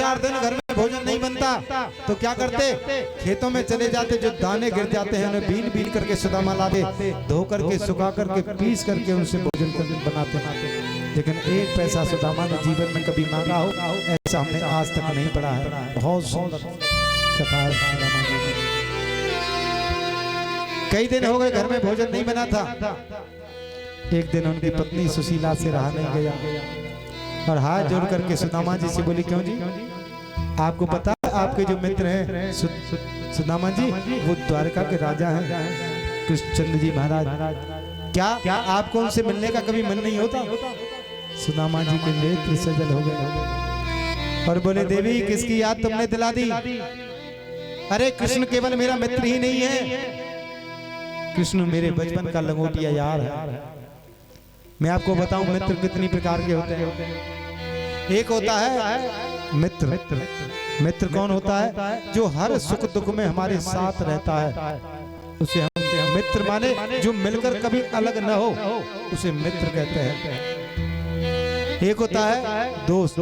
4 दिन घर में भोजन नहीं बनता तो क्या करते, खेतों में चले जाते, जो दाने गिर जाते हैं उन्हें बीन बीन करके सुदामा लाते, धो करके सुखा करके पीस करके उनसे भोजन बनाते। लेकिन एक पैसा सुदामा ने जीवन में कभी मांगा हो ऐसा हमने आज तक नहीं पढ़ा है। बहुत सुंदर कथा है सुदामा जी। कई दिन हो गए घर में भोजन नहीं बना था। एक दिन उनकी पत्नी सुशीला से रहा नहीं गया और हाथ जोड़ करके सुदामा जी से बोली, क्यों जी, आपको पता है आपके जो मित्र हैं सुदामा जी वो द्वारका के राजा हैं कृष्णचंद्र जी महाराज, क्या आपको उनसे मिलने का कभी मन नहीं होता? सुदामा जी के नेत्र सजल हो गए और बोले, देवी किसकी याद तुमने दिला दी? अरे कृष्ण केवल मेरा मित्र ही नहीं है, कृष्ण मेरे बचपन का लंगोटिया यार है। मैं आपको बताऊं मित्र कितनी प्रकार के होते हैं। एक होता है मित्र। मित्र कौन होता है? जो हर सुख दुख में हमारे साथ रहता है, उसे हम मित्र माने। जो मिलकर कभी अलग न हो उसे मित्र कहते हैं। एक होता है दोस्त,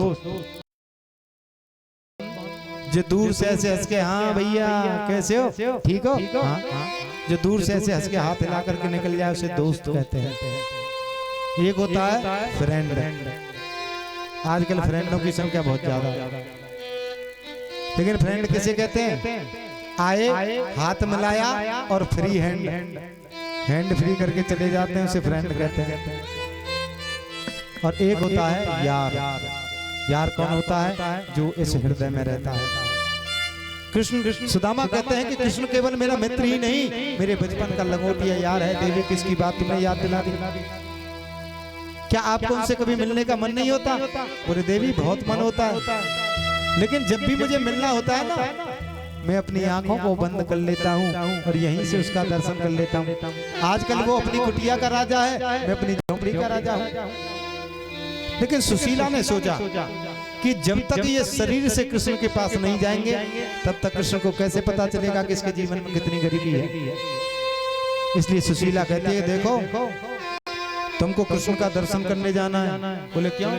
जो दूर से ऐसे हंस के, हाँ भैया कैसे हो, ठीक हो, हाँ, जो दूर से ऐसे हंस के हाथ हिला करके निकल जाए उसे दोस्त कहते हैं। एक होता है फ्रेंड। आजकल फ्रेंडों की संख्या बहुत ज्यादा है, लेकिन फ्रेंड किसे कहते हैं? आए, हाथ मिलाया और फ्री हैंड फ्री करके चले जाते हैं, उसे फ्रेंड कहते हैं। और एक होता है यार। यार कौन होता है? जो इस हृदय में रहता है। कृष्ण सुदामा कहते हैं कि कृष्ण केवल मेरा मित्र ही नहीं, मेरे बचपन का लंगोटिया यार है। देवी किसकी बात तुमने याद दिला दी? क्या आपको उनसे कभी मिलने का मन नहीं होता? बोले, देवी बहुत मन होता है, लेकिन जब भी मुझे मिलना होता है ना, मैं अपनी आंखों को बंद कर लेता हूँ और यहीं से उसका दर्शन कर लेता हूँ। आजकल वो अपनी कुटिया का राजा है, मैं अपनी झोपड़ी का राजा हूँ। लेकिन सुशीला ने सोचा कि जब तक ये शरीर से कृष्ण के पास नहीं जाएंगे तब तक कृष्ण को कैसे पता चलेगा कि इसके जीवन में कितनी गरीबी है। इसलिए सुशीला कहती है, देखो तुमको कृष्ण का दर्शन करने जाना है। बोले क्यों?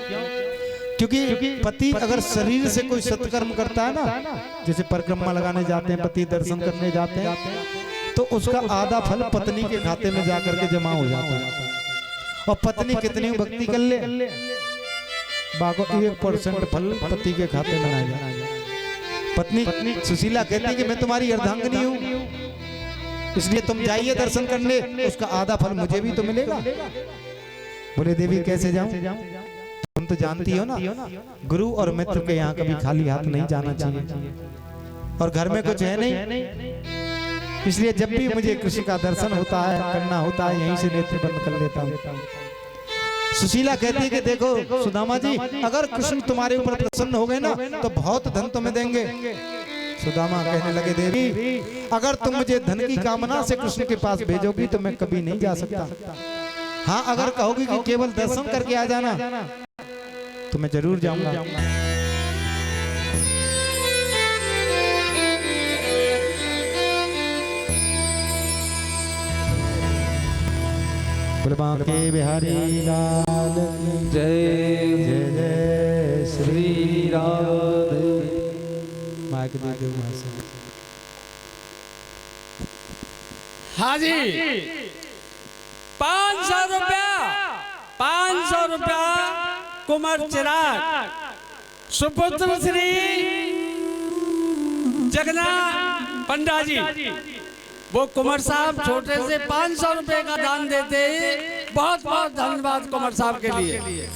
क्योंकि पति अगर शरीर से कोई सत्कर्म करता है ना, जैसे परिक्रमा लगाने जाते हैं, पति दर्शन करने जाते हैं, तो उसका आधा फल पत्नी के खाते में जाकर के जमा हो जाता है। और पत्नी कितनी भक्ति कर ले, बाको 1% फल पति के खाते में आ जाए। पत्नी सुशीला कहती है कि मैं तुम्हारी अर्धांगिनी हूँ, इसलिए तुम जाइए दर्शन करने, उसका आधा फल मुझे भी तो मिलेगा। बोले, देवी कैसे जाऊं? तुम तो जानती हो ना, गुरु और मित्र के यहाँ कभी खाली हाथ नहीं जाना चाहिए, और घर में कुछ है नहीं, इसलिए जब भी मुझे कृष्ण का दर्शन होता है, करना होता है, यहीं से नेत्र बंद कर लेता हूँ। सुशीला कहती है कि देखो सुदामा जी, अगर कृष्ण तुम्हारे ऊपर प्रसन्न हो गए ना तो बहुत धन तुम्हें देंगे। सुदामा कहने लगे, देवी अगर तुम मुझे धन की कामना से कृष्ण के पास भेजोगी तो मैं कभी नहीं जा सकता। हाँ, अगर कहोगी कि केवल दर्शन करके आ जाना तो मैं जरूर जाऊंगा। के बिहारी लाल जय जय जय श्री राधे। माइक दे दो। हाँ जी, 500 रुपया, 500 रुपया कुमार चिराग सुपुत्र श्री जगन्नाथ पंडा जी। वो कुमार साहब छोटे से 500 रुपए का दान देते हैं। बहुत बहुत धन्यवाद कुमार साहब के लिए।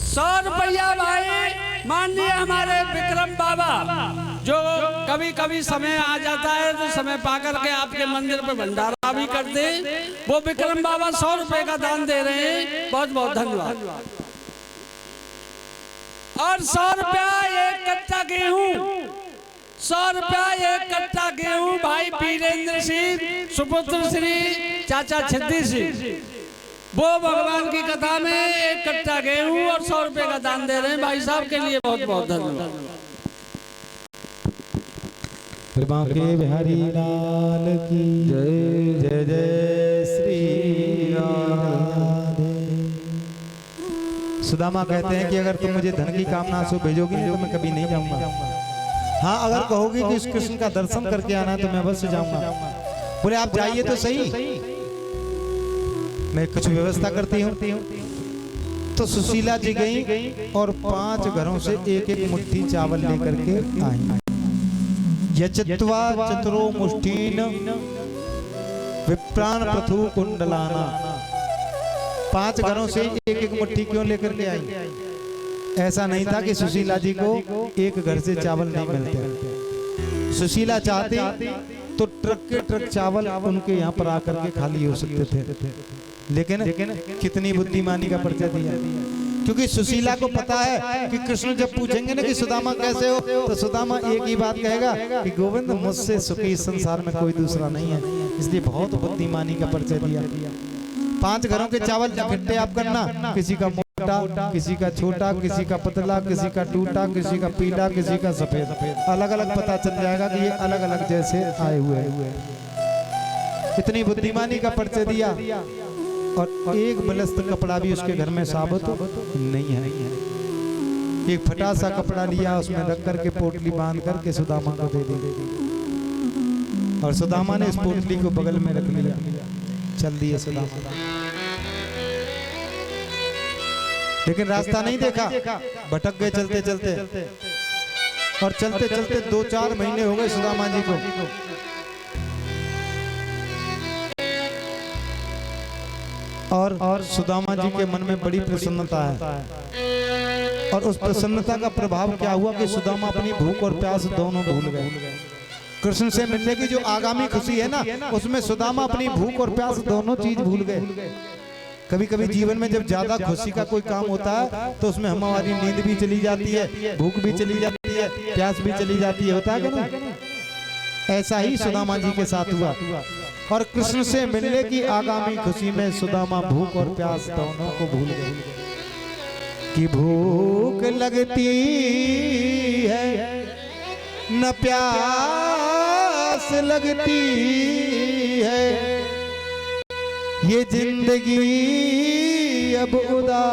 100 रुपया भाई माननीय हमारे विक्रम बाबा, जो कभी कभी समय आ जाता है तो समय पाकर के आपके मंदिर पे भंडारा भी करते, वो विक्रम बाबा 100 रुपए का दान दे रहे हैं। बहुत बहुत धन्यवाद। और 100 रुपया एक कट्टा गेहूं, 100 रुपया एक कट्टा गेहूं भाई वीरेंद्र सिंह सुपुत्र श्री चाचा छिद्दी सिंह, वो भगवान की कथा में एक कट्टा गेहूं और 100 रुपए का दान दे रहे हैं। भाई साहब के लिए बहुत बहुत धन्यवाद। के बिहारी लाल की जय जय जय श्री राधे। सुदामा कहते हैं कि अगर तुम मुझे धन की कामना से भेजोगी तो मैं कभी नहीं जाऊंगा। हाँ, अगर कहोगे कि उस कृष्ण का दर्शन करके आना तो मैं अवश्य जाऊंगा। बोले आप जाइए तो सही, मैं कुछ व्यवस्था करती हूँ। तो सुशीला जी गई और 5 घरों से एक एक मुट्ठी चावल लेकर के आई। यचत्वा चतुरो मुष्ठीन विप्राण प्रथु कुंडलाना। 5 घरों से एक एक मुट्ठी क्यों लेकर के आई? ऐसा नहीं था कि सुशीला जी को एक घर से चावल नहीं मिलते। सुशीला चाहती तो ट्रक के ट्रक चावल उनके यहाँ पर आकर के खाली हो सकते थे, लेकिन कितनी बुद्धिमानी का परिचय दिया। क्योंकि सुशीला को पता है कि कृष्ण जब पूछेंगे ना कि सुदामा कैसे हो, तो सुदामा एक ही बात कहेगा कि गोविंद मुझसे सुखी संसार में कोई दूसरा नहीं है। इसलिए बहुत बुद्धिमानी का परिचय दिया। 5 घरों के चावल इकट्ठे आप करना, किसी का मोटा, किसी का छोटा, किसी का पतला, किसी का टूटा, किसी का पीला, किसी का सफेद, अलग अलग पता चल जाएगा कि ये अलग अलग जैसे आए हुए हैं। इतनी बुद्धिमानी का परिचय दिया और एक बलस्त कपड़ा भी उसके घर में साबुत नहीं है। एक फटा सा कपड़ा लिया, उसमें रख करके पोटली बांध करके सुदामा को दे दी और सुदामा ने इस पोटली को बगल में रख लिया। चल दिए सुदामा, लेकिन रास्ता नहीं देखा, भटक गए चलते चलते। और चलते चलते 2-4 महीने हो गए सुदामा जी को। और सुदामा जी के मन में बड़ी प्रसन्नता है। और उस प्रसन्नता का प्रभाव क्या हुआ कि सुदामा अपनी भूख और प्यास दोनों भूल गए। कृष्ण से मिलने की जो आगामी खुशी है ना, उसमें सुदामा अपनी भूख और प्यास दोनों चीज भूल गए। कभी कभी जीवन में जब ज्यादा खुशी का कोई काम होता है तो उसमें हमारी नींद भी चली जाती है, भूख भी चली जाती है, प्यास भी चली जाती है, होता है क्या ना? ऐसा ही सुदामा जी के साथ हुआ। और कृष्ण से मिलने की आगामी खुशी में सुदामा भूख और प्यास दोनों को भूल गए। कि भूख लगती है न प्यास लगती है, ये जिंदगी अब उदास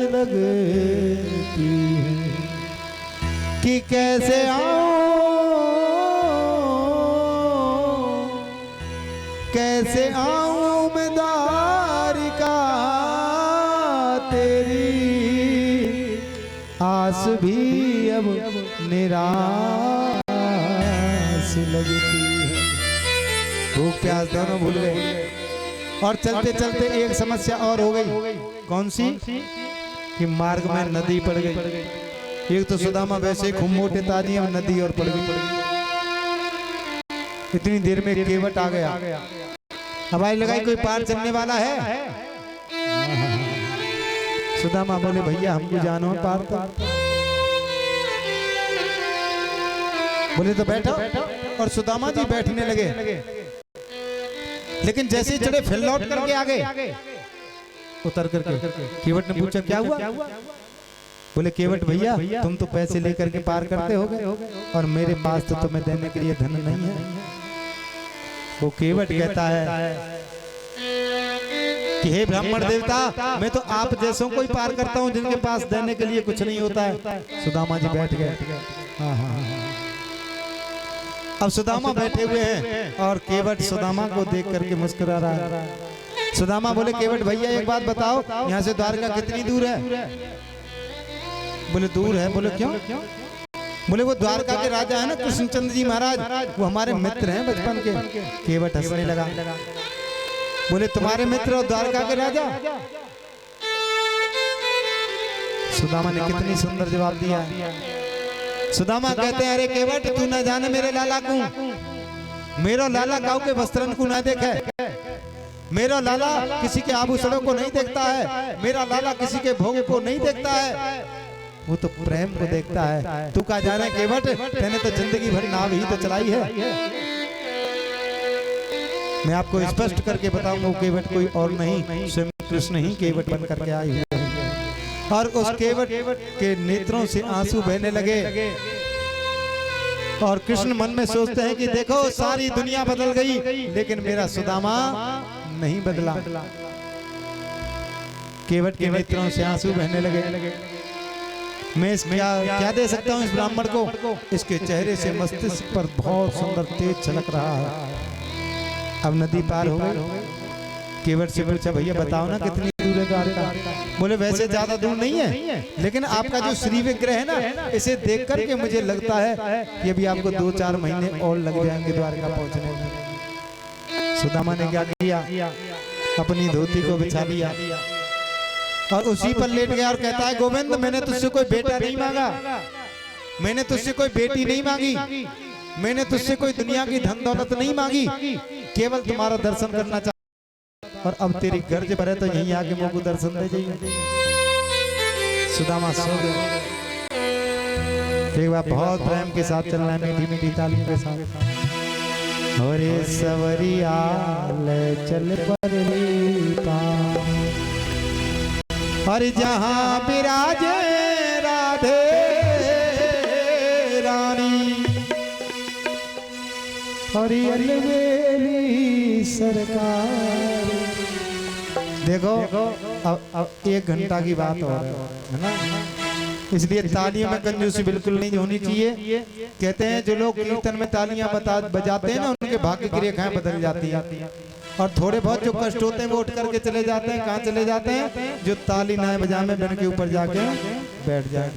लगती है। कि कैसे आऊं मैं द्वारिका, तेरी आस भी अब निराश लगती है। भूख प्यास दोनों भूल गए। और चलते चलते एक समस्या और हो गई। कौन सी? कि मार्ग में नदी पड़ गई। एक तो सुदामा वैसे खूब मोटे ताजी, अब नदी और पड़ गई। इतनी देर में केवट आ गया। हवाई लगाई कोई पार चलने वाला है? सुदामा बोले भैया हमको जानो पार तो। बोले तो बैठो। और सुदामा जी बैठने लगे, लेकिन जैसे ही चढ़े फिर लौट करके आ गए उतर करके। केवट ने पूछा क्या हुआ? बोले केवट भैया तुम तो पैसे लेकर के पार करते होगे और मेरे पास तो तुम्हें देने के लिए धन नहीं है। वो केवट कहता है कि हे ब्राह्मण देवता, मैं तो आप जैसों को ही पार करता हूँ जिनके पास देने के लिए कुछ नहीं होता है। सुदामा जी बैठ गए। अब सुदामा बैठे हुए हैं और केवट सुदामा को देख करके मुस्कुरा रहा है। सुदामा बोले केवट भैया एक बात बताओ, यहाँ से द्वारका कितनी दूर है? बोले दूर है। बोले क्यों? बोले वो द्वारका के राजा है ना कृष्णचंद्र जी महाराज, वो हमारे मित्र हैं बचपन के। केवट हंसने लगा। बोले तुम्हारे मित्र और द्वारका के राजा? सुदामा ने कितनी सुंदर जवाब दिया। सुदामा कहते हैं अरे केवट तू ना जाने मेरे लाला को, मेरा लाला काऊ के वस्त्रन को ना देखे, मेरा लाला किसी के आभूषणों को नहीं देखता है, मेरा लाला किसी के भोग को नहीं देखता है, वो तो प्रेम को देखता है। तू का जाने केवट, तेने तो जिंदगी भर नाव ही तो चलाई है। मैं आपको स्पष्ट करके बताऊंगा केवट कोई और नहीं, स्वयं कृष्ण ही केवट बन करके आए हुए हैं। और उस केवट के नेत्रों से आंसू बहने लगे। और कृष्ण मन में सोचते हैं कि देखो सारी दुनिया बदल गई लेकिन मेरा सुदामा नहीं बदला। केवट के नेत्रों से आंसू बहने लगे। मैं क्या दे सकता हूँ इस ब्राह्मण को? इसके चेहरे से मस्तिष्क पर बहुत सुंदर तेज छलक रहा है। अब नदी पार हो गई। केवट से पूछा, भैया बताओ ना कितनी दूर है द्वारका? बोले वैसे ज्यादा दूर नहीं है, लेकिन आपका जो श्री विग्रह है ना, इसे देख करके मुझे लगता है कि अभी आपको 2-4 महीने और लग जाएंगे द्वारका पहुंचने में। सुदामा ने क्या किया? अपनी धोती को बिछा लिया और उसी पर लेट गया और कहता है, गोविंद मैंने तुझसे कोई बेटा नहीं मांगा, मैंने तुझसे कोई बेटी नहीं मांगी, मैंने तुझसे कोई दुनिया की धन दौलत नहीं मांगी, केवल तुम्हारा दर्शन करना चाहता। और अब तेरी गर्ज पर है तो यहीं आके मुझको दर्शन दे जाइए। सुदामा सो गए। एक बार बहुत प्रेम के साथ चलना है, मीठी मीठी तालियों के साथ। और सवरिया ले चल परली पार, और जहां विराजे राधे रानी, और अलवेली सरकार। देखो अब 1 घंटा की बात हो रही है ना, इसलिए तालियों में कंजूसी बिल्कुल नहीं होनी चाहिए। कहते हैं जो लोग कीर्तन में तालियां बजाते हैं ना, उनके भाग्य की रेखाएं बदल जाती हैं। और थोड़े बहुत जो कष्ट होते हैं वो उठ करके चले जाते हैं। कहाँ चले जाते हैं? जो ताली ना बजा में बन के ऊपर जाके बैठ जाए।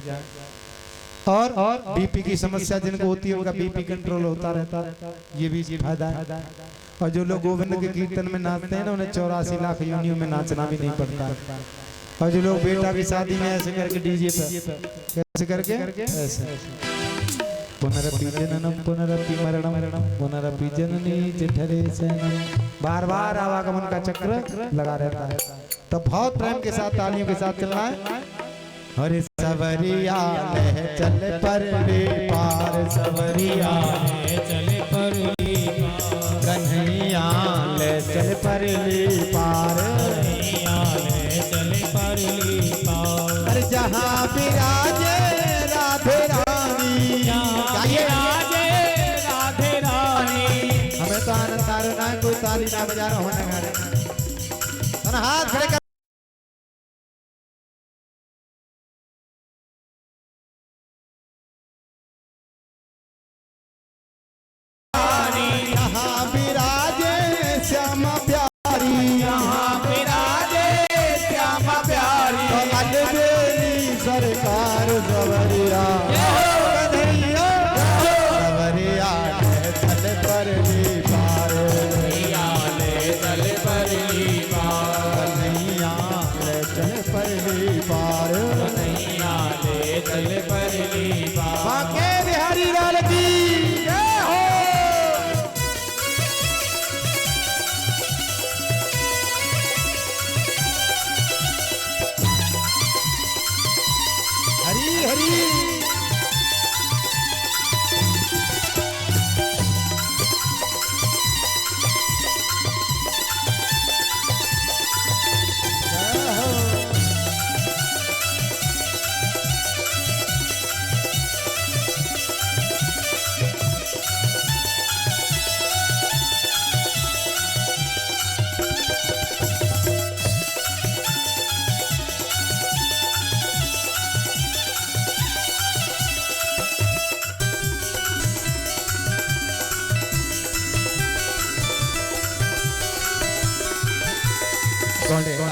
और बीपी की समस्या जिनको होती है उनका बीपी कंट्रोल होता रहता है, ये भी फायदा है। और जो लोग गोविंद के कीर्तन में नाचते हैं ना, उन्हें 84 लाख योनियों में नाचना भी नहीं पड़ता। और जो लोग बेटा की शादी में ऐसे करके डीजे पे कैसे करके ऐसे पुनरपि जननम पुनरपि मरणम पुनरपि जननी जठरे सैनम, बार बार आवागमन का चक्र लगा रहता है। तो बहुत प्रेम के साथ तालियों के साथ चलना है। हरे सवरिया ले चले परली पार, सवरिया ले चले परली पार, कन्हैया ले चले परली पार, कन्हैया ले चले परली पार। हर जहां विराजे राधे रानी, राधे रानी। हमें तो आनंद आ रहा है, कोई ताली ना बजा रहा होने वाले। हाथ खड़े कर सरकार सवरिया, कन्हैया सवरिया ले चल परली पार, कन्हैया ले चल परली पार, कन्हैया ले चल परली पार, कन्हैया ले चल परली पार। बांके बिहारी लाल की जय हो। हरी हरी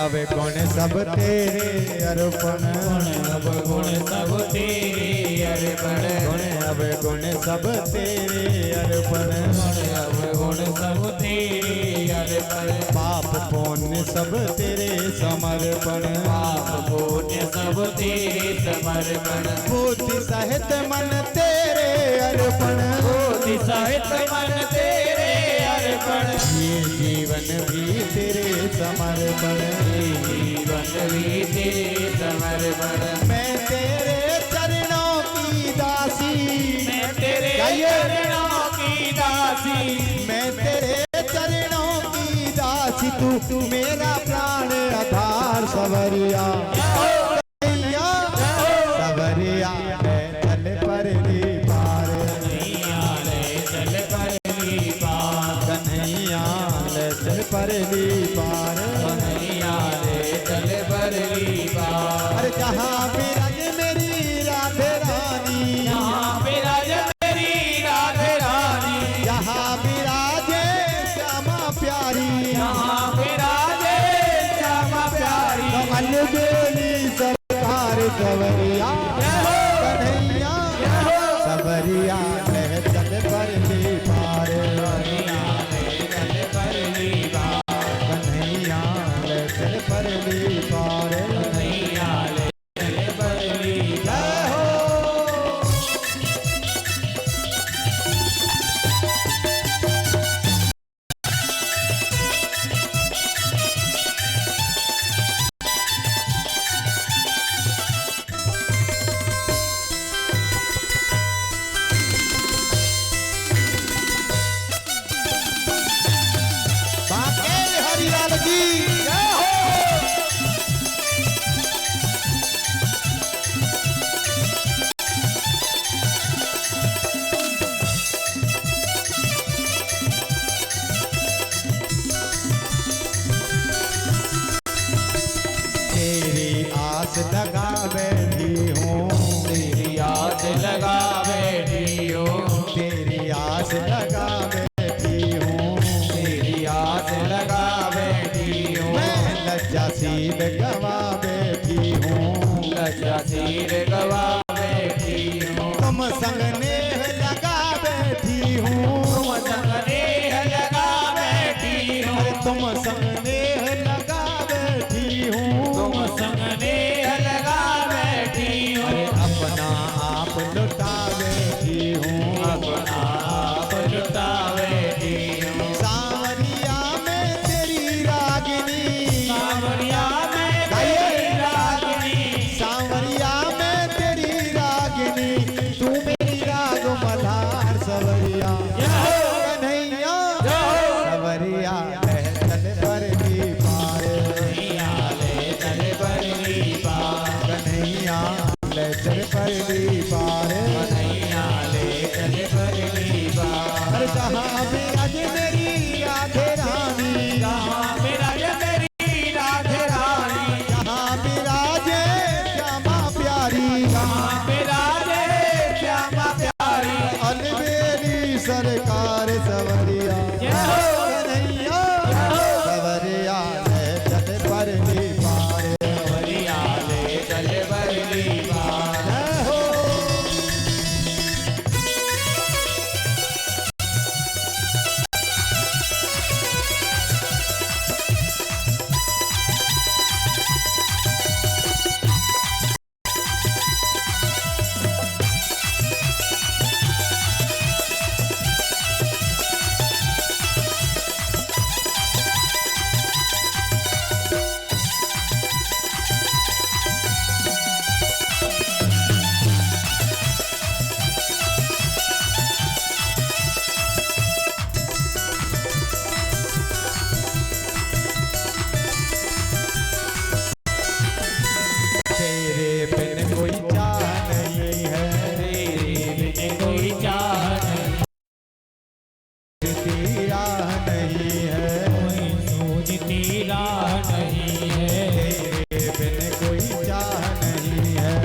अब गुण सब तेरे अर्पण, अब गुण सब तेरे अर्पण, अब गुण सब तेरे अर्पण, अब गुण सब तेरे अर्पण। पाप पुण्य सब तेरे समर्पण, पाप पुण्य सब तेरे समर्पण। बुद्धि सहित मन तेरे अर्पण, बुद्धि सहित मन तेरे अर्पण। ये जीवन भी तेरे समर्पण, जीवन भी तेरे समर्पण। मैं तेरे चरणों की दासी, मैं तेरे चरणों की दासी, मैं तेरे चरणों की दासी। तू मेरा प्राण आधार सवरिया, सवरिया ले चल परली पार, कन्हैया ले चल परली पार, कन्हैया ले चल परली पार, कन्हैया ले चल परली सवरिया कन्हैया सवरिया ले चल परली पार कन्हैया ले चल परली पार कन्हैया ले चल परली जय हो। लगा बैठी हूँ तेरी आस लगा बैठी हूँ तेरी आस लगा बैठी हूँ तेरी आस लगा बैठी हूँ मैं लज्जा सीर गवा बैठी हूँ लज्जा सीर गवा बैठी हूँ तुम संग नेह लगा बैठी हूँ तुम संग नेह लगा बैठी हूँ तुम संग नेह लगा बैठी हूँ तुम संग नेह लगा बैठी हूँ अपना आप लुटा बैठी हूँ अपना आप लुटा बैठी हूँ सांवरिया में तेरी रागिनी सांवरिया में तेरी रागिनी सांवरिया में तेरी रागिनी तू मेरी राग मल्हार सवरिया कन्हैया सवरिया ले चल परली पार कन्हैया ले चल परली पार कन्हैया ले चल परली पार कन्हैया ले चल परली पार जहाँ विराज मेरी राधे रानी जहाँ विराज मेरी राधे रानी जहाँ विराजे श्यामा प्यारी जहाँ विराजे श्यामा प्यारी अलबेली सरकार सवरिया कन्हैया सवरिया ले चल परली पार सवरिया ले चल परली पार हो। तेरे बिन कोई चाह नहीं है तेरे बिन कोई चाह नहीं तेरा नहीं है कोई सूझती राह नहीं है तेरे बिन कोई चाह नहीं है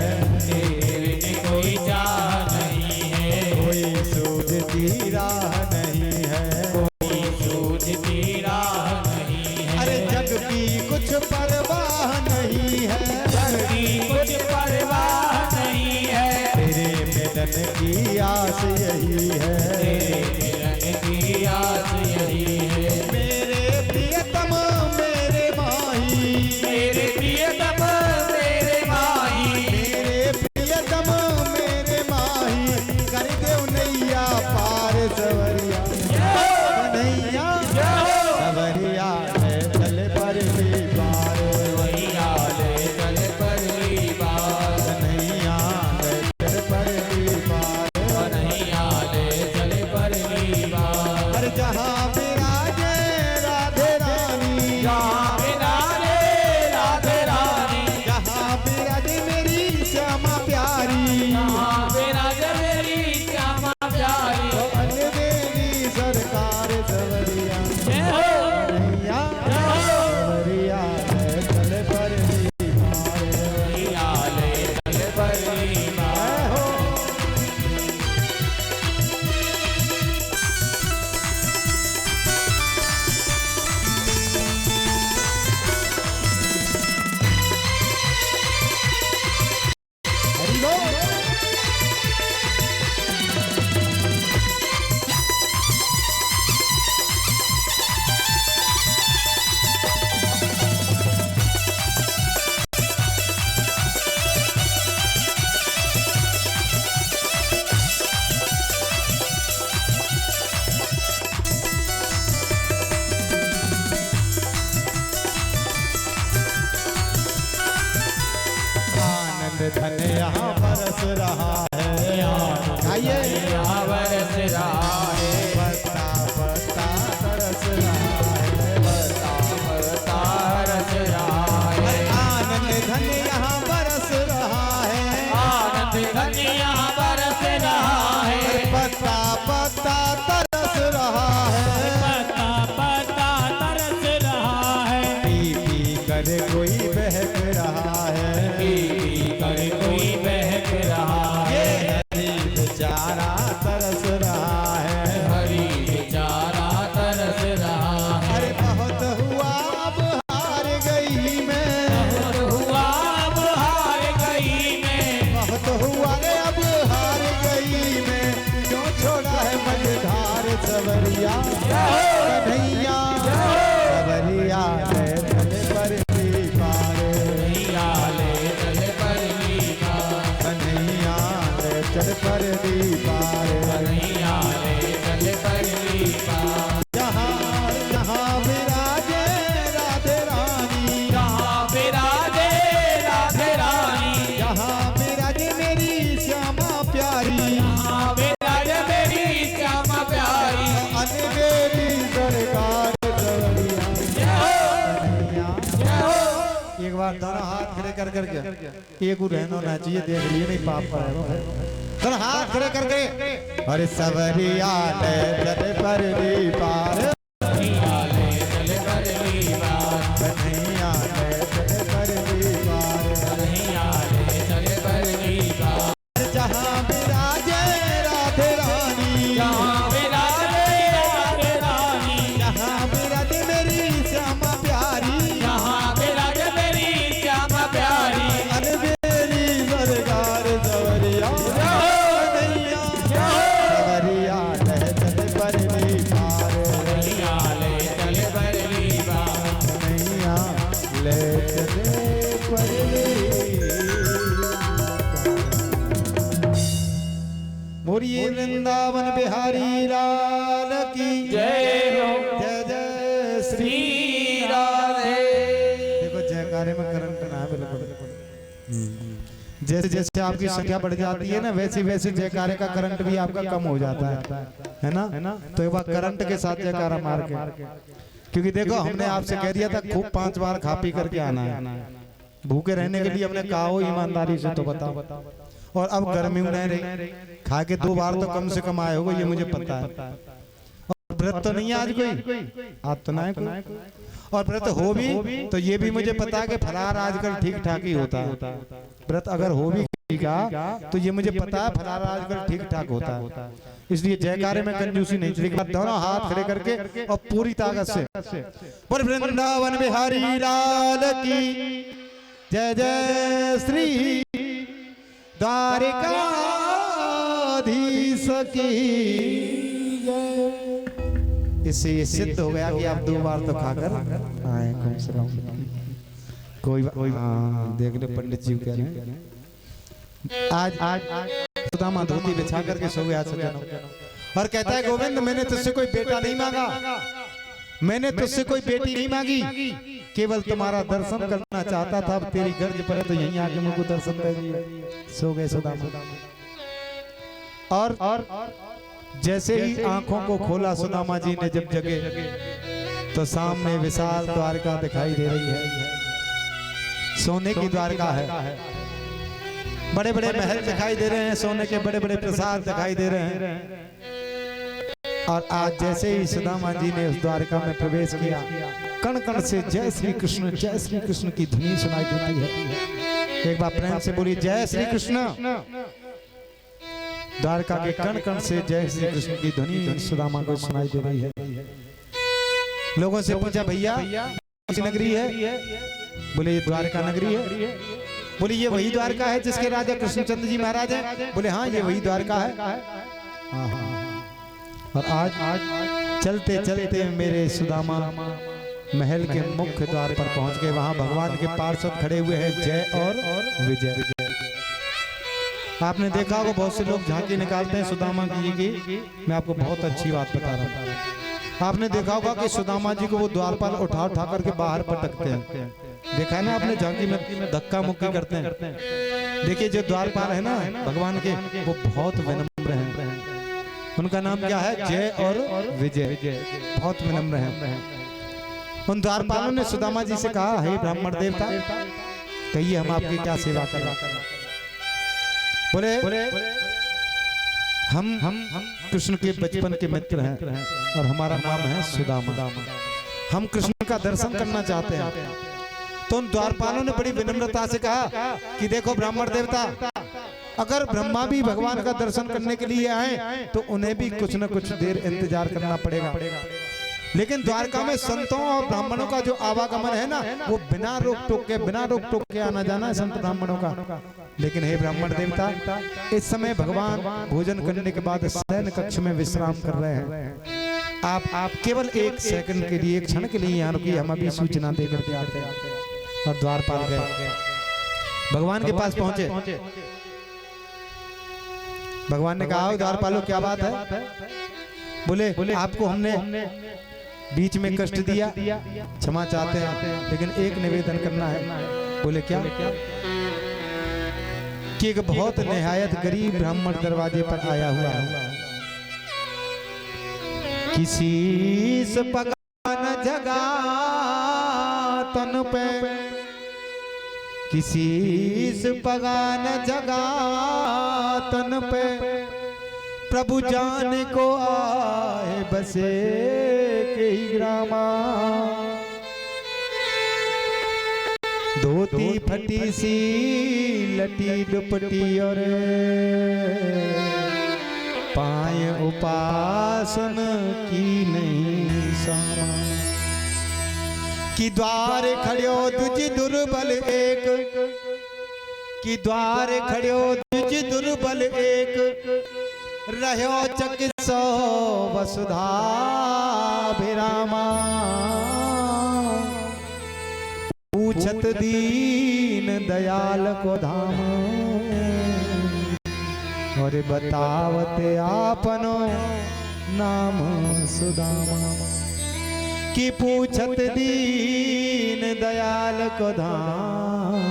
तेरे बिन कोई चाह नहीं है कोई सूझती राह नहीं है कोई सूझती राह नहीं है अरे जग की कुछ परवाह नहीं है कुछ परवाह नहीं है तेरे मिलन की आस यही है तेरे मिलन की आस यही है मेरे प्रियतम मेरे माही मेरे प्रियतम मेरे माही मेरे प्रियतम मेरे माही कर दे नैया पार सवरिया कन्हैया सवरिया ले चल परली पार सवरिया ले चल परली पार कन्हैया ले चल परली पार कन्हैया ले चल यहाँ बरस रहा है। आइए यहाँ बरस रहा है, पत्ता पत्ता तरस रहा है, पत्ता पत्ता रस रहा है, आनंद धन यहाँ बरस रहा है, आनंद धन यहाँ बरस रहा है, पत्ता पत्ता तरस रहा है, पत्ता पत्ता तरस रहा है, पी पी कर कोई बहक रहा है, पी पी कर कोई बहक रहा है, हरी बेचारा तरस रहा है, हरी बेचारा तरस रहा है, अरे बहुत हुआ अब हार गई मैं, बहुत हुआ अब हार गई मैं, बहुत हुआ रे अब हार गई मैं, क्यों छोड़ा है मझधार सवरिया कन्हैया, सवरिया ले चले पर भी पारे, कन्हैया ले चल पर भी पार, कन्हैया ले चल पर भी पारे, कन्हैया ले चल पर भी पार, जहाँ जहाँ विराजे राधे रानी, जहाँ विराजे राधे रानी, जहाँ विराजे मेरी श्यामा प्यारी, जहाँ विराजे मेरी श्यामा प्यारी, अनबेरी सरकार कन्हैया। एक बार दोनों हाथ खड़े कर करके एक रहना होना चाहिए, देख लिए नहीं पाप पर दोनों हाथ खड़े करके, अरे सवरिया ले चले पर भी पार, कन्हैया ले चल पर भी पार, कन्हैया ले चले पर भी पार, कन्हैया ले चल पर भी पार, जहाँ विराजे राधे रानी, जहाँ विराजे राधे रानी, जहाँ विराजे मेरी श्यामा प्यारी, जहाँ विराजे मेरी श्यामा प्यारी, अनबेरी सरकार सवरिया कन्हैया, सवरिया ले चले पर भी पार, कन्हैया ले चल पर भी पार, कन्हैया ले चले पर भी। बोलिए वृंदावन बिहारी लाल की जय हो, जय जय श्री। श्री राधे। देखो जयकारे में करंट ना है बिल्कुल। जैसे जैसे आपकी संख्या बढ़ जाती है ना, वैसे वैसे जयकारे का करंट भी आपका कम हो जाता है ना। तो एक बार करंट के साथ जयकारा मार के, क्योंकि देखो हमने आपसे कह दिया था खूब 5 बार खा पी करके आना है, भूखे रहने के लिए हमने कहा हो ईमानदारी से, तो बताओ। और अब गर्मी में नहीं रही, खा के 2 बार तो कम से कम आए होगा, ये मुझे पता है। और व्रत तो नहीं है आज कोई, आज तो ना है कोई, और व्रत हो भी तो ये भी मुझे पता है कि फलार आजकल ठीक ठाक ही होता है। व्रत अगर हो भी का तो ये मुझे पता है फलार आजकल ठीक ठाक होता है, इसलिए जयकारे में कंजूसी नहीं चलेगी। दोनों हाथ खड़े करके और पूरी ताकत से बोल वृंदावन बिहारी लाल की जय जय श्री द्वारिकाधीश की जय। इससे ये सिद्ध हो गया कि आप 2 बार तो खाकर आए कम से कम। कोई देख लो पंडित जी कह रहे हैं आज सुदामा धोती बिछा करके सो गया सज्जनों, और कहता है गोविंद मैंने तुझसे कोई बेटा नहीं मांगा, मैंने तुझसे कोई बेटी नहीं मांगी, केवल तुम्हारा दर्शन करना चाहता था। अब तेरी गर्ज पड़े तो यहीं आके मुझको दर्शन दे दिए। सो गए सुदामा। और जैसे ही आंखों को खोला सुदामा जी ने जब जगे, तो सामने विशाल द्वारका दिखाई दे रही है। सोने की द्वारका है, बड़े बड़े महल दिखाई दे रहे हैं, सोने के बड़े बड़े प्रसाद दिखाई दे रहे हैं। और आज जैसे ही सुदामा जी ने उस द्वारका में प्रवेश किया, कण कण से जय श्री कृष्ण की ध्वनि सुनाई देती है। एक बार प्रेम से बोली जय श्री कृष्ण। द्वारका के कण कण से जय श्री कृष्ण की ध्वनि सुदामा को सुनाई दे रही है। लोगों से पूछा भैया कौन सी नगरी है? बोले ये द्वारका नगरी है। बोले ये वही द्वारका है जिसके राजा कृष्णचंद्र जी महाराज हैं? बोले हाँ ये वही द्वारका है। और आज चलते चलते मेरे सुदामा महल के मुख्य द्वार पर पहुंच गए। वहां भगवान के पार्षद खड़े हुए हैं, जय और विजय। आपने देखा होगा बहुत से लोग झांकी निकालते हैं सुदामा जी की। मैं आपको बहुत अच्छी बात बता रहा हूँ। आपने देखा होगा कि सुदामा जी को वो द्वारपाल उठा उठा करके बाहर पटकते हैं। देखा है ना आपने, झांकी में धक्का मुक्की करते हैं। देखिए जो द्वारपाल है ना भगवान के, वो बहुत विनम्र हैं। उनका नाम क्या है? जय और विजय। बहुत विनम्र हैं। उन द्वारपालों ने सुदामा जी से कहा, हे ब्राह्मण देवता, कहिए हम आपकी क्या सेवा करें। बोले हम कृष्ण के बचपन के मित्र हैं और हमारा नाम है सुदामा। हम कृष्ण का दर्शन करना चाहते हैं। तो उन द्वारपालों ने बड़ी विनम्रता से कहा कि देखो ब्राह्मण देवता, अगर ब्रह्मा भी भगवान का दर्शन करने के लिए आए तो उन्हें भी कुछ न कुछ देर इंतजार करना पड़ेगा। लेकिन द्वारका में संतों और ब्राह्मणों का जो आवागमन है ना, वो बिना रोक टोक के आना जाना है संत ब्राह्मणों का। लेकिन हे ब्राह्मण देवता, इस समय भगवान भोजन करने के बाद शयन कक्ष में विश्राम कर रहे हैं। आप केवल एक सेकंड के लिए, एक क्षण के लिए यहाँ रुकिए, हम अभी सूचना देकर के आते हैं। और द्वारपाल गए, भगवान के पास पहुंचे। भगवान ने कहा, द्वारपालों क्या बात है? बोले आपको हमने बीच में कष्ट दिया, क्षमा चाहते हैं, लेकिन एक निवेदन करना है। बोले क्या? कि एक बहुत निहायत गरीब ब्राह्मण दरवाजे पर आया हुआ है, किसी से पगा न जगा तन पे, किसी से पगा न जगा तन पे, प्रभु जाने को आए बसे के ही ग्रामा, धोती फटी सी लटी दुपटी और पाए उपासन की नहीं समा, कि द्वार खड़ो तुझ दुर्बल एक, कि द्वार खड़ो तुझ दुर्बल एक, रहो चकित्सो वसुधा विरामा, पूछत दीन दयाल को धाम, और बतावत आपनो नाम सुदामा, कि पूछत दीन दयाल को धाम,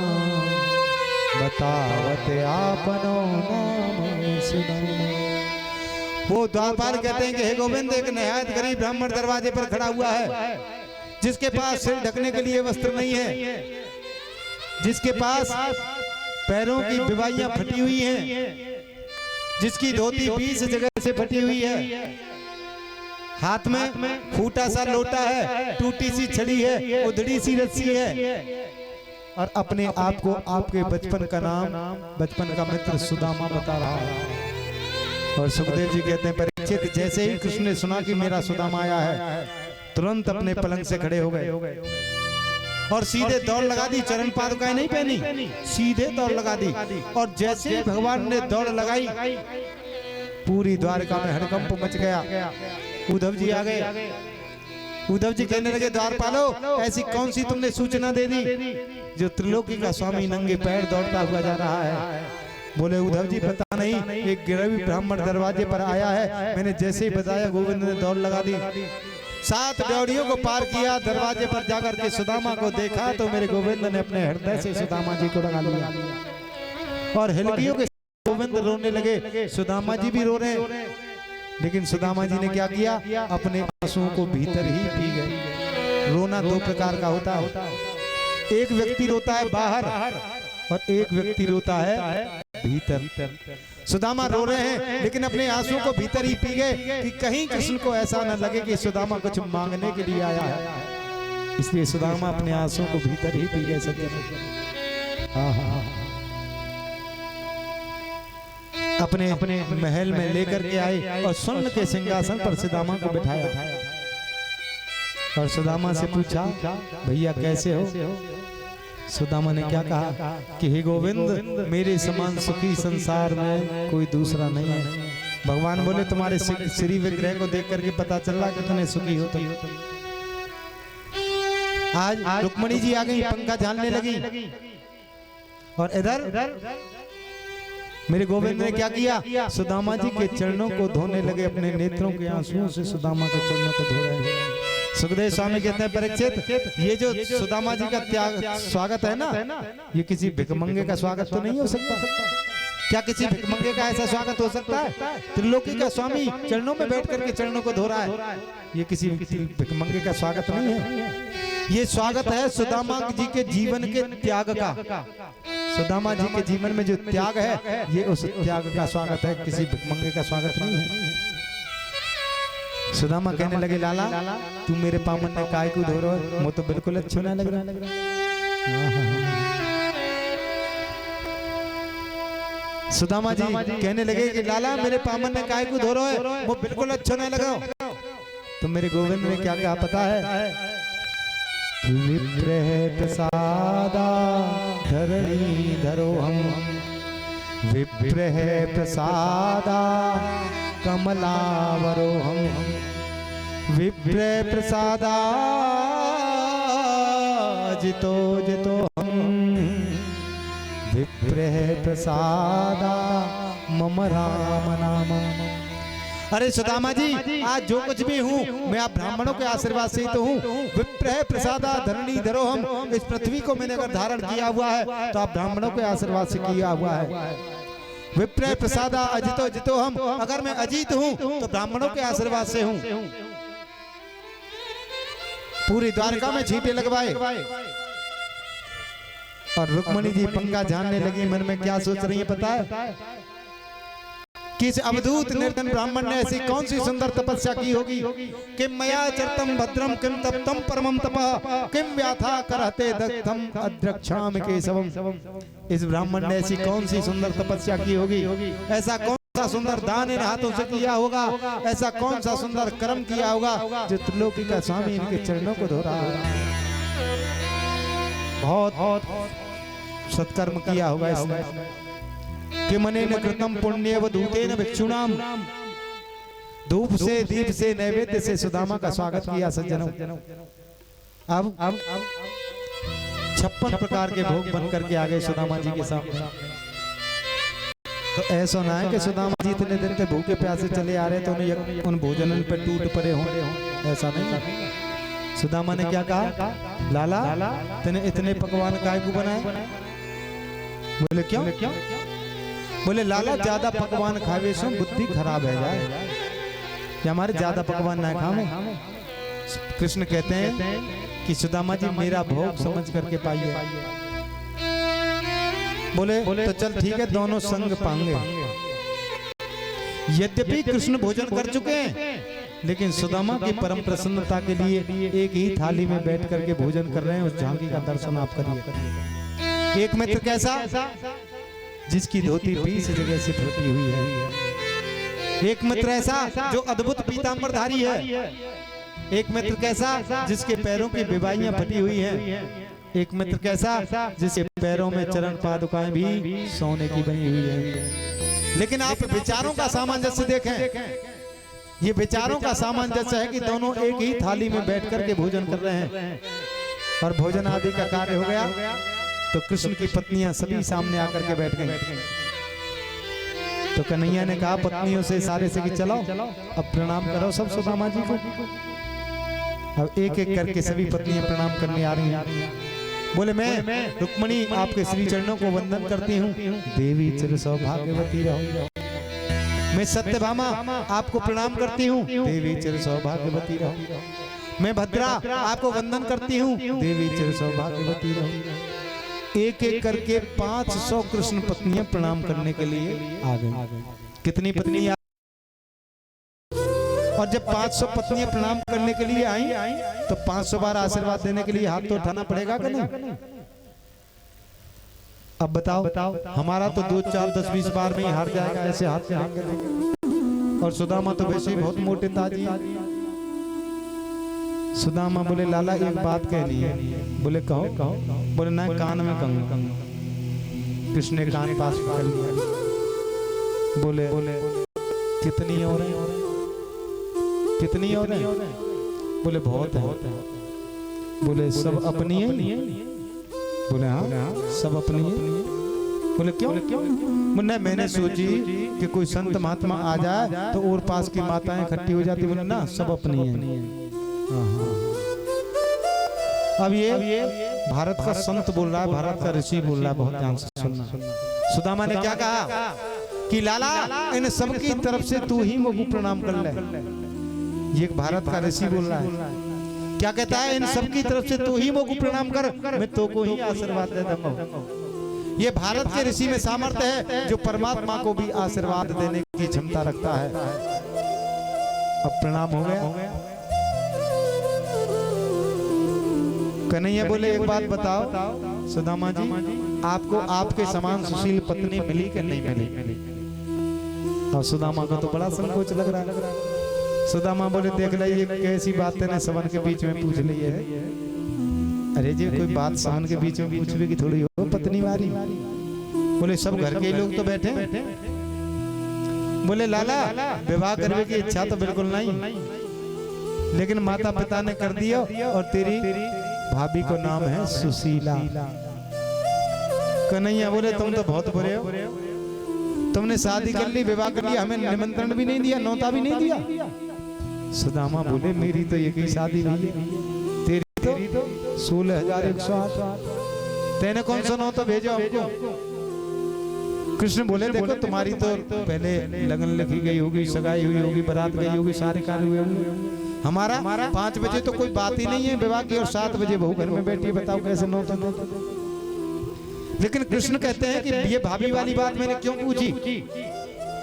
बतावत आपनो नाम सुदामा। वो द्वारपाल कहते हैं कि हे गोविंद, एक निहायत गरीब ब्राह्मण दरवाजे पर खड़ा हुआ है, जिसके पास सिर ढकने के लिए वस्त्र नहीं है, जिसके पास पैरों की बिवाइयां फटी हुई हैं, जिसकी धोती 20 जगह से फटी हुई है, हाथ में फूटा सा लोटा है, टूटी सी छड़ी है, उधड़ी सी रस्सी है, और अपने आप को आपके बचपन का नाम, बचपन का मित्र सुदामा बता रहा है। और सुखदेव जी कहते हैं, परीक्षित जैसे ही कृष्ण ने सुना कि मेरा सुदामा आया है, तुरंत अपने पलंग से खड़े हो गए और सीधे दौड़ लगा दी। चरण पादुकाएं नहीं पहनी, सीधे दौड़ लगा दी। और जैसे ही भगवान ने दौड़ लगाई, पूरी द्वारका में हड़कंप मच गया। उद्धव जी आ गए। उद्धव जी कहने लगे, द्वारपालो, ऐसी कौन सी तुमने सूचना दे दी जो त्रिलोकी का स्वामी नंगे पैर दौड़ता हुआ जा रहा है? बोले उद्धव जी, पता नहीं, एक गरीब ब्राह्मण दरवाजे पर आया है, मैंने जैसे ही बताया गोविंद ने दौड़ लगा दी। 7 ड्योढ़ियों को पार किया, दरवाजे पर जाकर के सुदामा को देखा तो मेरे गोविंद ने अपने हृदय से सुदामा जी को लगा लिया। और हिलकियों के गोविंद रोने लगे, सुदामा जी भी रो रहे हैं। लेकिन सुदामा जी ने क्या किया? अपने आंसुओं को भीतर ही पी गए। रोना 2 प्रकार का होता है, एक व्यक्ति रोता है बाहर और एक व्यक्ति रोता है भीतर। सुदामा रो रहे हैं, लेकिन अपने आंसुओं को भीतर ही पी गए कि कहीं कृष्ण को ऐसा न लगे कि सुदामा कुछ मांगने के लिए आया है। इसलिए सुदामा अपने आंसुओं को भीतर ही पी गए। अपने महल में लेकर के आए और स्वर्ण के सिंहासन पर सुदामा को बिठाया और सुदामा से पूछा, भैया कैसे हो? सुदामा ने क्या कहा कि हे गोविंद, मेरे समान सुखी संसार में कोई दूसरा नहीं है। भगवान बोले, तुम्हारे श्री विग्रह को देख करके पता चल रहा कि तुम्हें सुखी हो। तो आज रुक्मणी जी आ गई, पंखा झालने लगी, और इधर मेरे गोविंद ने क्या किया? सुदामा जी के चरणों को धोने लगे, अपने नेत्रों के आंसुओं से सुदामा के चरणों को धो रहे हैं। सुखदेव स्वामी कहते हैं परीक्षित, ये जो सुदामा जी का त्याग स्वागत है ना, ये किसी भिखमंगे का स्वागत तो नहीं हो सकता। क्या किसी भिखमंगे का ऐसा स्वागत हो सकता है? त्रिलोकी का स्वामी चरणों में बैठ करके चरणों को धो रहा है, ये किसी भिखमंगे का स्वागत नहीं है। ये स्वागत है सुदामा जी के जीवन के त्याग का। सुदामा जी के जीवन में जो त्याग है, ये उस त्याग का स्वागत है, किसी भिखमंगे का स्वागत नहीं है। सुदामा कहने लगे, लाला तू मेरे पामन में काय को धो रहा है, मुझे तो बिल्कुल अच्छा नहीं लग रहा। सुदामा जी कहने लगे कि लाला मेरे पामन में काय को धो रहा है, वो बिल्कुल अच्छा नहीं लगा। तो मेरे गोविंद ने क्या कहा पता है? विप्रह प्रसादा धरणी धरो हम, विप्रह प्रसादा कमलावरो हम, विप्रह प्रसादा जितो जितो हम, विप्रह प्रसादा मम राम नाम। अरे सुदामा जी, आज जो कुछ भी हूँ मैं आप ब्राह्मणों के आशीर्वाद से ही तो हूँ। विप्रह प्रसादा धरणी धरो हम, इस पृथ्वी को मैंने अगर धारण किया हुआ है तो आप ब्राह्मणों के आशीर्वाद से किया हुआ है। विप्रह प्रसादा अजितो जितो हम, अगर मैं अजीत हूँ तो ब्राह्मणों के आशीर्वाद से हूँ। पूरी द्वारका में छींटे लगवाए और रुक्मणी जी पंखा झाड़ने लगी। मन में क्या सोच रही है पता है? किस अवधूत निर्धन ब्राह्मण ने ऐसी कौन सी सुंदर तपस्या की होगी कि मया चरतम भद्रम किम तप्तम परमम तपः किम व्याथा करते दग्धम अद्रक्षाम केशवम। इस ब्राह्मण ने ऐसी कौन सी सुंदर तपस्या की होगी, ऐसा कौन सा सुंदर दान इन हाथों से किया होगा, ऐसा कौन सा सुंदर कर्म किया होगा जो त्रिलोकी का स्वामी इनके चरणों को धो रहा है। बहुत सत्कर्म किया होगा इसने। कि मने न कृतम पुण्य दूतेन भिक्षुणाम, धूप से दीप से नैवेद्य से सुदामा का स्वागत किया सज्जनों। अब 56 प्रकार के भोग बन करके आ गए सुदामा जी के सामने। तो ऐसा ना है कि सुदामा जी इतने दिन से भूखे प्यासे चले आ रहे तो उन भोजनन पर टूट पड़े हों, ऐसा नहीं। सुदामा ने क्या कहा? लाला तूने इतने पकवान काहे को बनाए? बोले क्यों? बोले लाला ज्यादा पकवान खावे सो बुद्धि खराब है जाए, या हमारे ज्यादा पकवान ना खावे। कृष्ण कहते हैं कि सुदामा जी मेरा भोग समझ करके पाइए। बोले तो चल ठीक है, दोनों संग पाएंगे। यद्यपि कृष्ण भोजन कर चुके हैं, लेकिन सुदामा की परम प्रसन्नता के लिए एक ही थाली में बैठ करके भोजन कर रहे हैं। उस झांकी का दर्शन आप करिए। एक मित्र कैसा, जिसकी धोती 20 जगह से फटी हुई है। एक मित्र ऐसा जो अद्भुत पीतांबरधारी है। एक मित्र कैसा जिसके पैरों की विवाहियां फटी हुई हैं। एक मित्र कैसा जिसके पैरों में चरण पादुकाएं भी सोने की बनी हुई है। लेकिन आप विचारों का सामंजस्य देखें, ये विचारों का सामंजस्य है कि दोनों एक ही थाली में बैठ करके भोजन कर रहे हैं और भोजन आदि का कार्य हो गया। तो कृष्ण की पत्नियां सभी सामने आकर के बैठ गई। तो कन्हैया ने कहा पत्नियों से इशारे से कि चलो अब प्रणाम करो सब सुदामा जी को। अब एक एक करके सभी पत्नियां प्रणाम करने आ रही हैं। बोले मैं रुक्मणी आपके श्री चरणों को वंदन करती हूँ, देवी चिर सौभाग्यवती रहो। मैं सत्यभामा आपको प्रणाम करती हूँ, देवी चिर सौभाग्यवती रहो। मैं भद्रा आपको वंदन करती हूँ, देवी चिर सौभाग्यवती रहो। एक एक करके 500 कृष्ण पत्नियां प्रणाम करने के लिए आ गई। कितनी पत्नियां? और जब 500 पत्नियां प्रणाम करने के लिए आई तो 500 बार आशीर्वाद देने के लिए हाथ तो उठाना पड़ेगा कि नहीं? अब बताओ हमारा तो 2, 4, 10, 20 बार में ही हार जाएगा, ऐसे हाथ से। और सुदामा तो वैसे ही बहुत मोटे ताजी। सुदामा बोले लाला एक बात कहनी है। बोले कहो। बोले ना कान में कहूँ। कृष्ण ने कान पास कर लिया। बोले कितनी और है? कितनी और है? बोले बहुत है। बोले सब अपनी है? बोले हाँ सब अपनी है। बोले क्यों? मुन्ना मैंने सोची कि कोई संत महात्मा आ जाए तो और पास की माताएं इकट्ठी हो जाती। बोले ना सब अपनी है। हाँ। अब ये भारत का संत बोल रहा है, भारत का ऋषि बोल रहा है, बहुत ध्यान से सुनना। सुदामा ने क्या कहा कि लाला इन सबकी तरफ से तू ही मुझको प्रणाम कर ले। ये एक भारत का ऋषि बोल रहा है, क्या कहता है, इन सबकी तरफ से तू ही मुझको प्रणाम कर, मैं तो को ही आशीर्वाद दे दूंगा। ये भारत के ऋषि में सामर्थ्य है जो परमात्मा को भी आशीर्वाद देने की क्षमता रखता है। अब प्रणाम हो गया। कन्हैया बोले एक बात बताओ सुदामा जी, आपको आपके समान सुशील पत्नी मिली कि नहीं मिली? और सुदामा को तो बड़ा संकोच लग रहा है। सुदामा बोले देख ले ये कैसी बातें ने सवन के बीच में पूछ ली है। अरे जी कोई बात सवन के बीच में पूछ की थोड़ी हो पत्नी वाली। बोले सब घर के लोग तो बैठे। बोले लाला विवाह करने की इच्छा तो बिल्कुल नहीं, लेकिन माता पिता ने कर दिया और तेरी भाभी को नाम है सुशीला। कन्हैया बोले तुम तो बहुत बुरे हो, तुमने शादी कर ली, विवाह कर लिया, हमें निमंत्रण भी नहीं दिया, न्योता भी नहीं दिया। सुदामा बोले मेरी तो एक ही शादी हुई है, तेरी तो 16,108। तेने कौन सा न्योता भेजो हमको? कृष्ण बोले देखो तुम्हारी तो पहले लगन लिखी गई होगी, सगाई हुई होगी, बारात गई होगी, सारे कार्य हुए होंगे। हमारा 5 बजे तो कोई बात ही नहीं है विवाह की, और 7 बजे बहू घर में बैठी, बताओ कैसे न्योता। लेकिन कृष्ण कहते हैं कि ये भाभी वाली बात मैंने क्यों पूछी?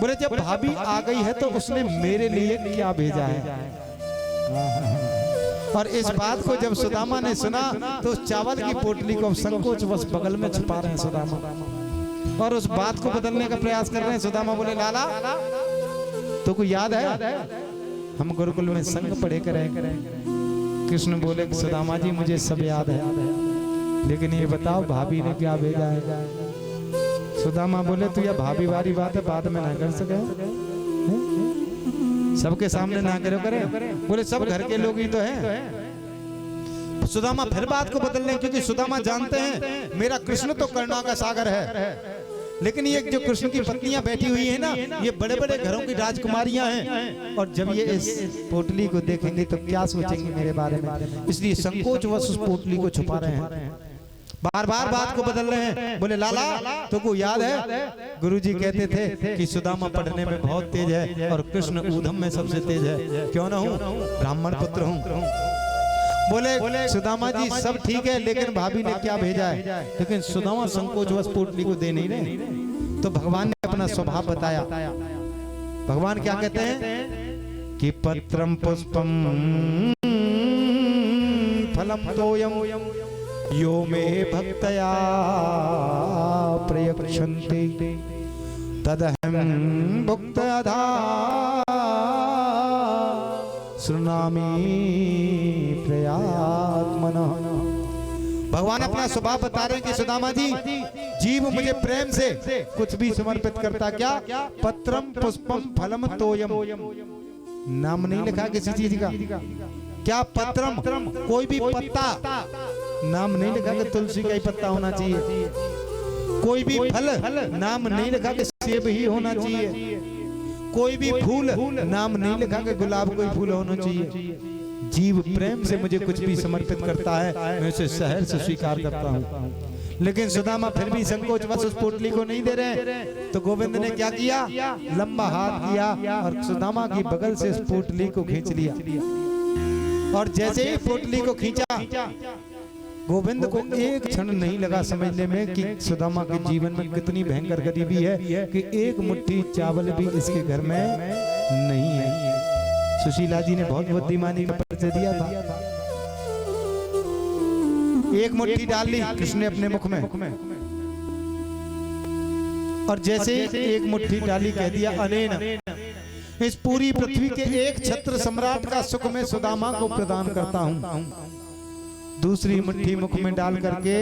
बोले जब भाभी आ गई है तो उसने मेरे लिए क्या भेजा है। और इस बात को जब सुदामा ने सुना तो चावल की पोटली को संकोच बस बगल में छुपा रहे हैं सुदामा, और उस बात को बदलने का प्रयास कर रहे हैं। सुदामा बोले लाला तो को याद है हम गुरुकुल में संग पढ़े करें। कृष्ण बोले सुदामा जी मुझे सब याद है, लेकिन ये बताओ भाभी ने क्या भेजा है। सुदामा बोले तू यह भाभी वाली बात है बाद में ना कर सके, सबके सामने ना करो करे। बोले सब घर के लोग ही तो हैं। सुदामा फिर बात को बदल रहे, क्योंकि सुदामा जानते हैं मेरा कृष्ण तो करुणा का सागर है, लेकिन ये जो कृष्ण की पत्नियां बैठी हुई है ना, ये बड़े बड़े घरों की राजकुमारियां हैं, और जब ये इस पोटली को देखेंगे तो क्या सोचेंगे मेरे बारे में, इसलिए संकोच वश उस पोटली को छुपा रहे हैं, बार बार बात को बदल रहे हैं। बोले लाला तो को याद है गुरुजी कहते थे कि सुदामा पढ़ने में बहुत तेज है और कृष्ण ऊधम में सबसे तेज है, क्यों ना हूँ, ब्राह्मण पुत्र हूँ। बोले सुदामा जी सब ठीक है, लेकिन भाभी ने क्या भेजा है। लेकिन सुदामा संकोच वश पोटली को दे नहीं रहे, तो भगवान ने अपना स्वभाव बताया। भगवान क्या कहते हैं कि पत्रम पुष्पम फलम तोयम यो मे भक्तया प्रयक्षन्ते तदहं भुक्तधा सुनामी प्रयात्मनः। भगवान अपना स्वभाव बता रहे हैं कि सुदामा जी जीव मुझे प्रेम से कुछ भी समर्पित करता, क्या पत्रम पुष्पम फलम तोयम, नाम नहीं लिखा किसी चीज का, क्या पत्रम कोई भी पत्ता, नाम नहीं लिखा कि तुलसी का ही पत्ता होना चाहिए, कोई भी फल नाम नहीं लिखा कि सेब ही होना चाहिए, कोई भी फूल नाम नहीं लिखा कि गुलाब कोई फूल होना चाहिए। जीव प्रेम से मुझे कुछ भी समर्पित करता है, मैं उसे सहर से स्वीकार करता हूँ। लेकिन सुदामा फिर भी संकोच वश उस पोटली को नहीं दे रहे, तो गोविंद ने क्या किया, लंबा हाथ किया और सुदामा की बगल से उस पोटली को खींच लिया, और जैसे ही पोटली को खींचा गोविंद को एक क्षण नहीं लगा समझने में कि सुदामा के जीवन में कितनी भयंकर गरीबी है कि एक मुट्ठी चावल भी इसके घर में नहीं है। सुशीला जी ने बहुत बुद्धिमानी का परिचय दिया था। एक मुट्ठी डाल ली कृष्ण ने अपने मुख में, और जैसे एक मुट्ठी डाली कह दिया अनेन, इस पूरी पृथ्वी के एक छत्र सम्राट का सुख मैं सुदामा को प्रदान करता हूँ। दूसरी मुट्ठी मुख में डाल करके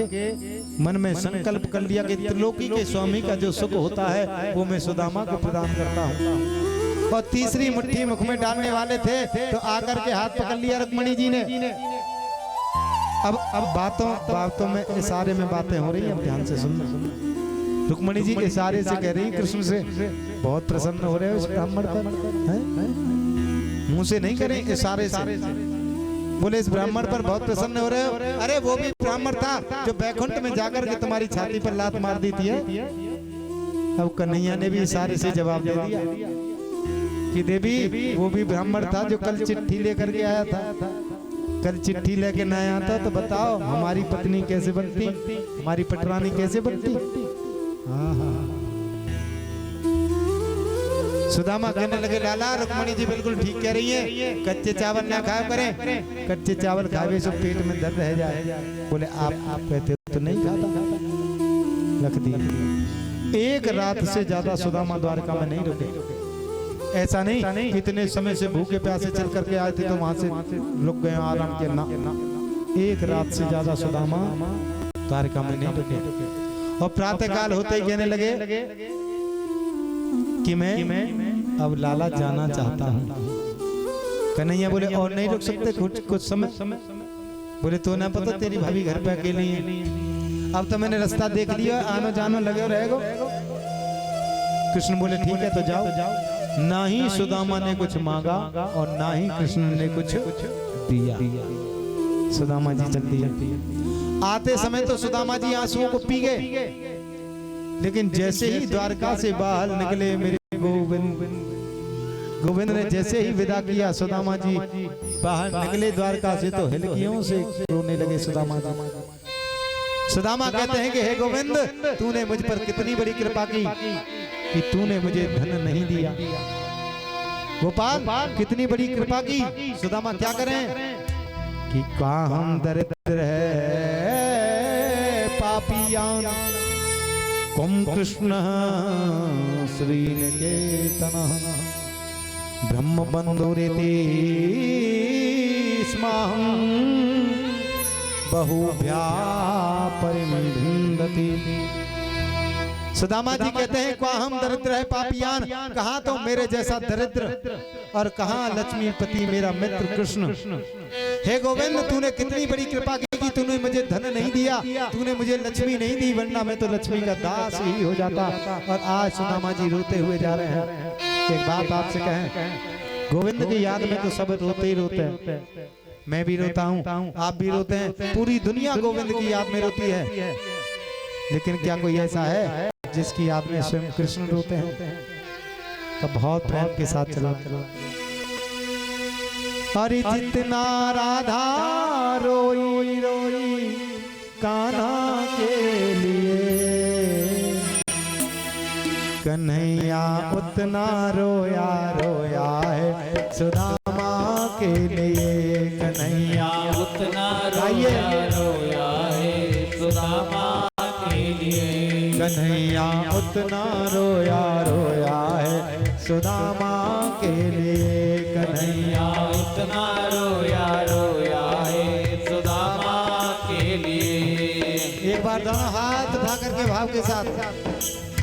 मन में संकल्प कर लिया कि त्रिलोकी के स्वामी का जो सुख होता है वो मैं सुदामा को प्रदान करता हूँ। और तीसरी मुट्ठी मुख में डालने वाले थे तो आकर के हाथ पकड़ लिया रुक्मणी जी ने। अब बातों में इशारे में बातें हो रही हैं, ध्यान से सुनना। रुक्मणी जी इशारे से कह रही कृष्ण से बहुत प्रसन्न हो रहे हो इस ब्राह्मण पर, मुंह से नहीं करें, इशारे से। बोले इस ब्राह्मण पर बहुत प्रसन्न हो रहे हो। अरे वो भी ब्राह्मण था जो बैकुंठ में जाकर के तुम्हारी छाती पर लात मार दी थी। अब कन्हैया ने भी इशारे से जवाब दे दिया कि देवी वो भी ब्राह्मण था जो कल चिट्ठी लेकर के आया था। कल चिट्ठी लेके ना आया था तो बताओ हमारी पत्नी कैसे बनती, हमारी पटरानी कैसे बनती। हाँ हाँ। सुदामा कहने लगे लाला रुक्मणी जी बिल्कुल ठीक कह रही है, कच्चे चावल ना खाया करें, कच्चे चावल खावे तो पेट में दर्द रह जाए। बोले आप कहते हो तो नहीं खाता। रख दिया। एक रात से ज्यादा सुदामा द्वारका में नहीं रुके। ऐसा नहीं कितने समय से भूखे प्यासे चल करके आए थे तो वहां से रुक गए आराम के ना। एक रात से ज्यादा सुदामा द्वारका में नहीं रुके। और प्रातः काल होते ही कहने लगे कि मैं अब लाला जाना चाहता हूँ। कन्हैया बोले और नहीं रुक सकते कुछ समय। बोले तो ना पता तेरी भाभी घर पे अकेली है, अब तो मैंने रास्ता देख लिया, आनो जानो लगे रहेगो। कृष्ण बोले ठीक है तो जाओ। ना ही सुदामा ने कुछ मांगा और ना ही कृष्ण ने कुछ दिया। सुदामा जी चल दिया। आते समय तो सुदामा जी आंसुओं को पी गए, लेकिन जैसे ही द्वारका से बाहर निकले मेरे गोविंद ने जैसे ही विदा किया, सुदामा जी बाहर निकले द्वारका से तो हिलकियों से रोने लगे सुदामा जी। सुदामा कहते हैं कि हे गोविंद तूने मुझ पर कितनी बड़ी कृपा की कि तूने मुझे धन नहीं दिया। गोपाल कितनी बड़ी कृपा की। सुदामा क्या करें कि कहाँ हम दरिद्र है पापियान कुम कृष्ण श्री निकेतन ब्रह्म बंधुरेति स्माहं बहुभ्या परिमिन्दति। सुदामा जी कहते हैं कहाँ हम दरिद्र है पापियान, कहाँ तो मेरे जैसा दरिद्र और कहाँ लक्ष्मीपति मेरा मित्र कृष्ण। हे गोविंद तूने कितनी बड़ी कृपा की कि तूने मुझे धन नहीं दिया, तूने मुझे लक्ष्मी नहीं दी, वरना मैं तो लक्ष्मी का दास ही हो जाता। और आज सुदामा जी रोते हुए जा रहे हैं। एक बात आपसे कहें, गोविंद की याद में तो सब रोते ही रोते हैं। मैं भी रोता हूँ, आप भी रोते हैं, पूरी दुनिया गोविंद की याद में रोती है। लेकिन क्या कोई ऐसा है जिसकी याद में स्वयं कृष्ण रोते हैं? तो बहुत प्रेम के साथ चला। अरे जितना राधा रोई रोई कान्हा के लिए, कन्हैया उतना रोया रोया है सुदामा के लिए। कन्हैया उतना रोया रोया है सुदामा के लिए। कन्हैया उतना रोया रोया है सुदामा के लिए। कन्हैया उतना रोया रोया है सुदामा के लिए। एक बार दोनों हाथ उठा करके भाव के साथ,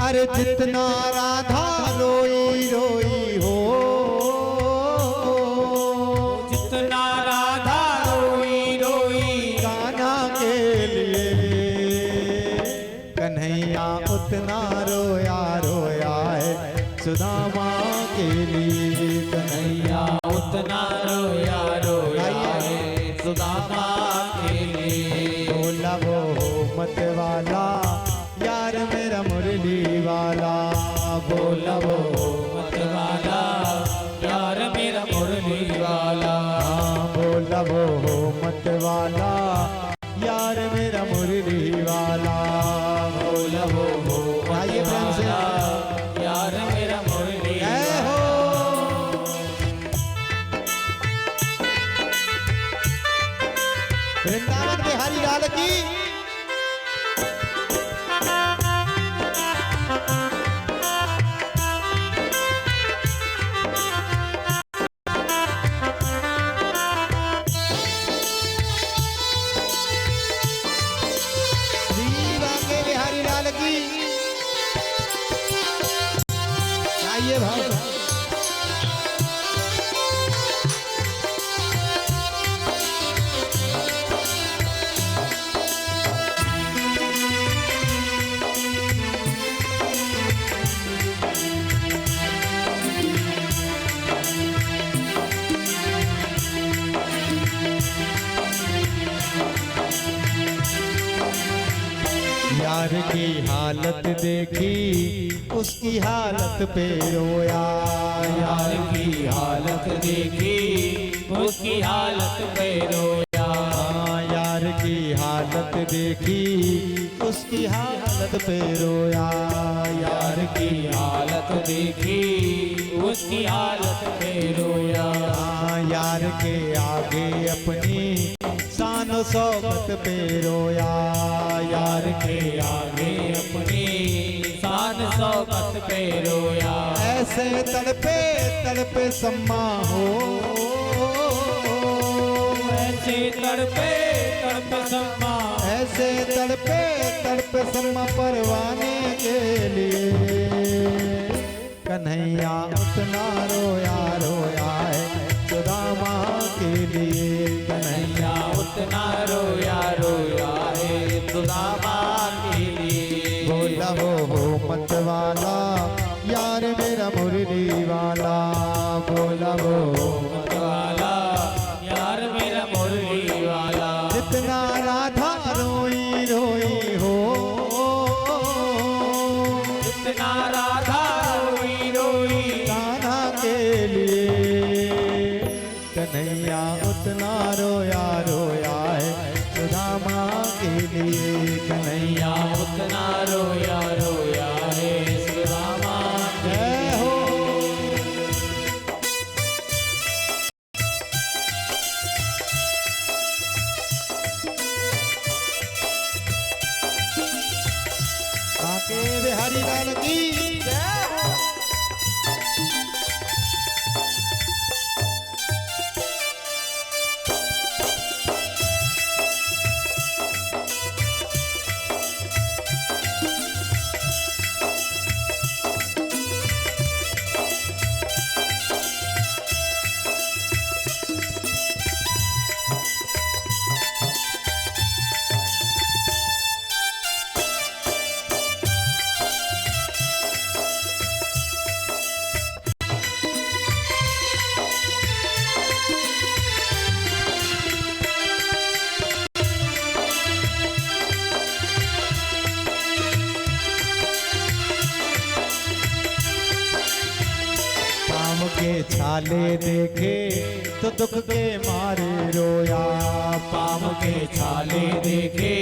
अरे जितना राधा रोई रोई हो, जितना राधा रोई रोई कान्हा के लिए, कन्हैया उतना रोया रोया है सुदामा के लिए। कन्हैया उतना रोया रोया है सुदामा के लिए। बोला वो मत वाला यार मेरा मुरली वाला, बोला वो मत वाला यार मेरा मुरली वाला। बोला वो मत वाला यार मेरा मुरली वाला। बोला वो आइए प्रेम से यार मेरा मुरली हो। वृंदावन बिहारी लाल की। बिहारी लाल की। आइए भाई यार की हालत देखी उसकी हालत पे रोया, यार की हालत देखी उसकी हालत पे रोया, यार की हालत देखी उसकी हालत पे रोया, यार की हालत देखी उसकी हालत पे रोया, यार के आगे अपनी शान शौकत पे रोया, यार के आगे अपनी शान शौकत पे रोया, ऐसे तड़पे तड़पे सम्मा हो, ऐसे तड़पे तड़पे सम्मा, ऐसे तड़पे तड़पे सम्मा परवाने के लिए, कन्हैया उतना रोया रोया है सुदामा के लिए, कन्हैया उतना रोया रोया है सुदामा के लिए, बोला हो मत वाला यार मेरा मुरली वाला, बोला हो मत वाला यार मेरा मुरली वाला, जितना राधा रोई रोई हो, जितना राधा रोई रोई कान्हा के लिए, कन्हैया उतना रोया रोया है सुदामा के लिए, कन्हैया उतना रोया रोया है सुदामा के जय हो। बाके बिहारी लाल की पाम के छाले देखे तो दुख के मारे रोया, पाम के छाले देखे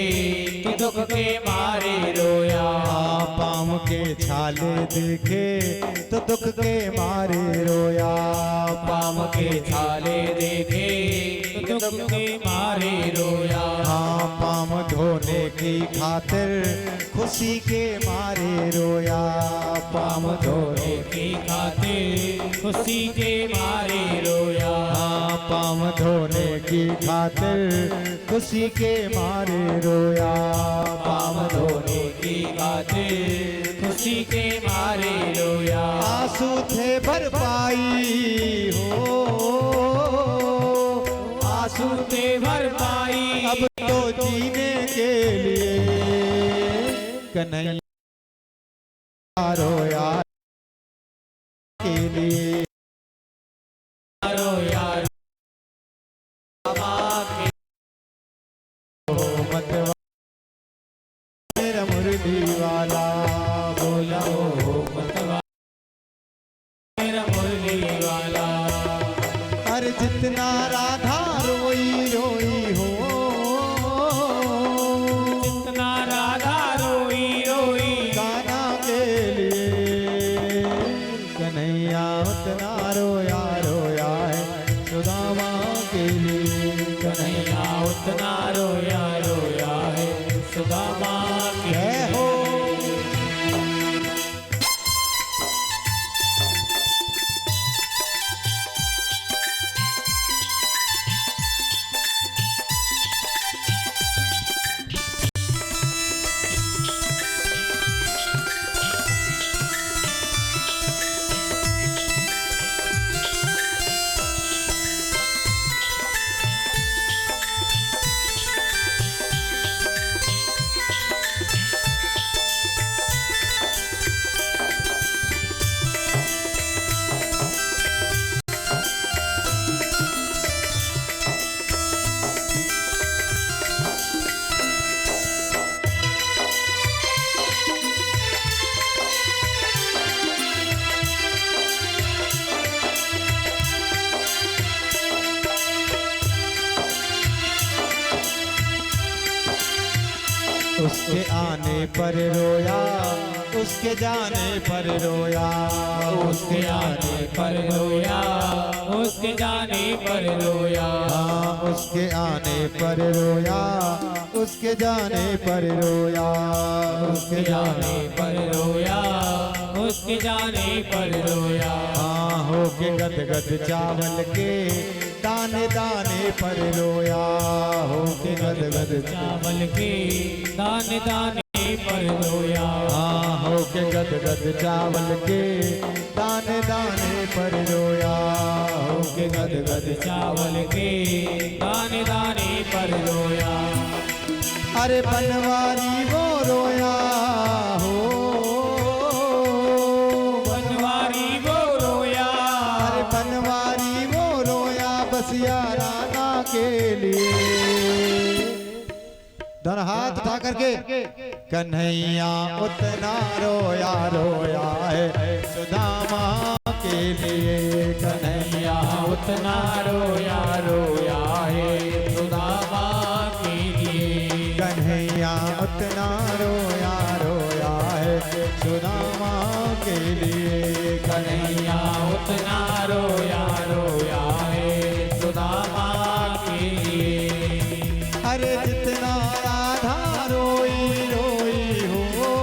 तो दुख के मारे रोया, पाम के छाले देखे तो दुख के मारे रोया, पाम के छाले देखे तो दुख के मारे रोया, हाँ पाम धोने की खातिर खुशी के मारे रोया, पाम धोने की खातिर खुशी के मारे रोया, हाँ पाम धोने की खातिर खुशी के मारे रोया, पाम धोने की खातिर खुशी के मारे रोया, आंसू थे भरपाई हो, आंसू ते भरपाई अब तो जीने के लिए, कन्हैया रोया के लिए, रोया मत मेरा मुरली वाला, बोला हो मतवा मेरा मुरली वाला, अरे जितना राधा रोई रोई हो, जितना राधा रोई रोई गाना के लिए, कन्हैया उतना रोया रोया है सुदामा के लिए, कन्हैया उतना रोया रोया है सुदामा के जय हो। उसके आने पर रोया, उसके जाने पर रोया, उसके आने पर रोया, उसके जाने पर रोया। हाँ उसके आने पर रोया, उसके जाने पर रोया, उसके जाने पर रोया, उसके जाने पर रोया। हाँ होके गदगद चावल के दाने दाने पर रोया, होके गदगद चावल के दाने दाने पर रोया। हाँ होके गदगद चावल के दाने दाने पर रोया, होके गदगद चावल के दाने दाने पर रोया। अरे बनवारी वो रोया हो, बनवारी वो रोया, अरे बनवारी वो रोया बसिया राना के लिए। दोनों हाथ उठा करके कन्हैया उतना रोया रोया है सुदामा के लिए, कन्हैया उतना रोया रोया है सुदामा के लिए। कन्हैया उतना रोया रोया है सुदामा के लिए, कन्हैया उतना रोया रोया है सुदामा के लिए। अरे जितना राधा रोई रोई हो,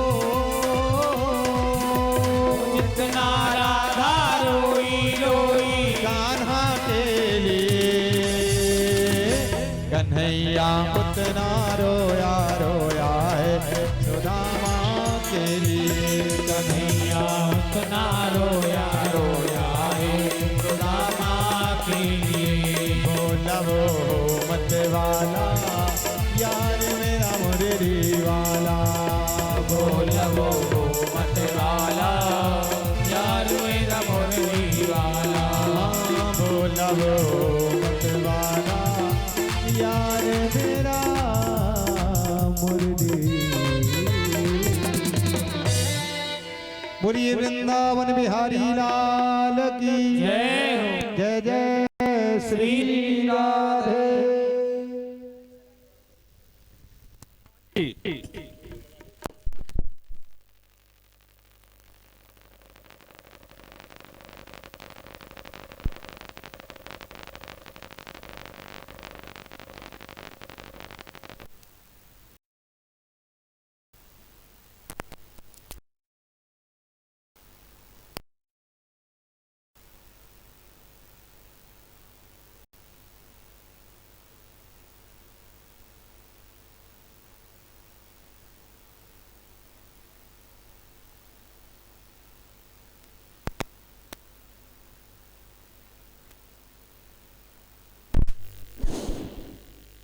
जितना राधा रोई रोई कान्हा के लिए, कन्हैया उतना रोया रोया है सुदामा के लिए, कन्हैया उतना रोया रोया है सुदामा के लिए। बोला वो मत वाला यार मेरा मुरली वाला, बोला वो मत वाला यार मेरा मुरली वाला। बोला वो मत वाला यार मेरा मुरली। बोलिए वृंदावन बिहारी लाल की जय हो। जय जय श्री राधे।